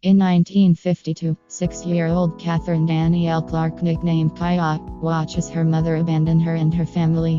In 1952, 6-year-old Catherine Danielle Clark, nicknamed Kaya, watches her mother abandon her and her family.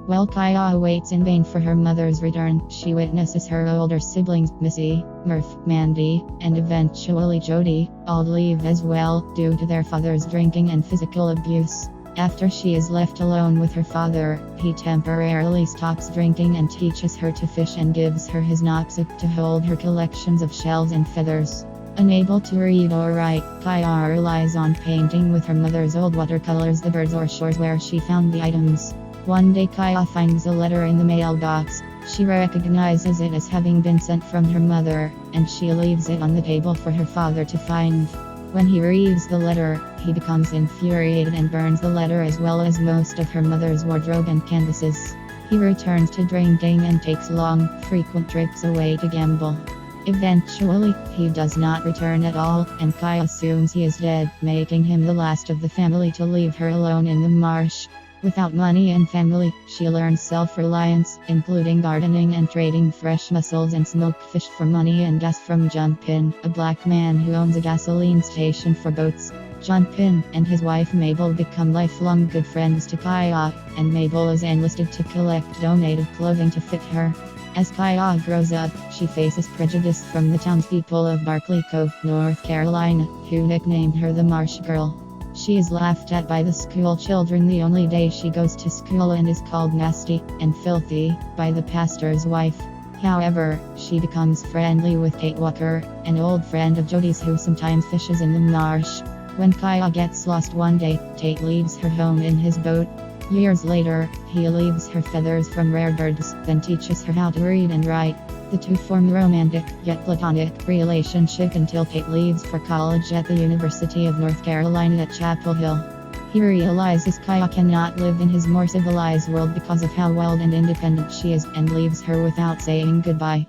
While Kaya waits in vain for her mother's return, she witnesses her older siblings, Missy, Murph, Mandy, and eventually Jody, all leave as well due to their father's drinking and physical abuse. After she is left alone with her father, he temporarily stops drinking and teaches her to fish and gives her his knapsack to hold her collections of shells and feathers. Unable to read or write, Kaya relies on painting with her mother's old watercolors the birds or shores where she found the items. One day Kaya finds a letter in the mailbox. She recognizes it as having been sent from her mother, and she leaves it on the table for her father to find. When he reads the letter, he becomes infuriated and burns the letter as well as most of her mother's wardrobe and canvases. He returns to drinking and takes long, frequent trips away to gamble. Eventually, he does not return at all, and Kaya assumes he is dead, making him the last of the family to leave her alone in the marsh. Without money and family, she learns self-reliance, including gardening and trading fresh mussels and smoked fish for money and gas from Jumpin, a black man who owns a gasoline station for boats. Jumpin and his wife Mabel become lifelong good friends to Kaya, and Mabel is enlisted to collect donated clothing to fit her. As Kaya grows up, she faces prejudice from the townspeople of Barkley Cove, North Carolina, who nicknamed her the Marsh Girl. She is laughed at by the school children the only day she goes to school and is called nasty and filthy by the pastor's wife. However, she becomes friendly with Tate Walker, an old friend of Jody's who sometimes fishes in the marsh. When Kaya gets lost one day, Tate leaves her home in his boat. Years later, he leaves her feathers from rare birds, then teaches her how to read and write. The two form a romantic, yet platonic, relationship until Tate leaves for college at the University of North Carolina at Chapel Hill. He realizes Kaya cannot live in his more civilized world because of how wild and independent she is, and leaves her without saying goodbye.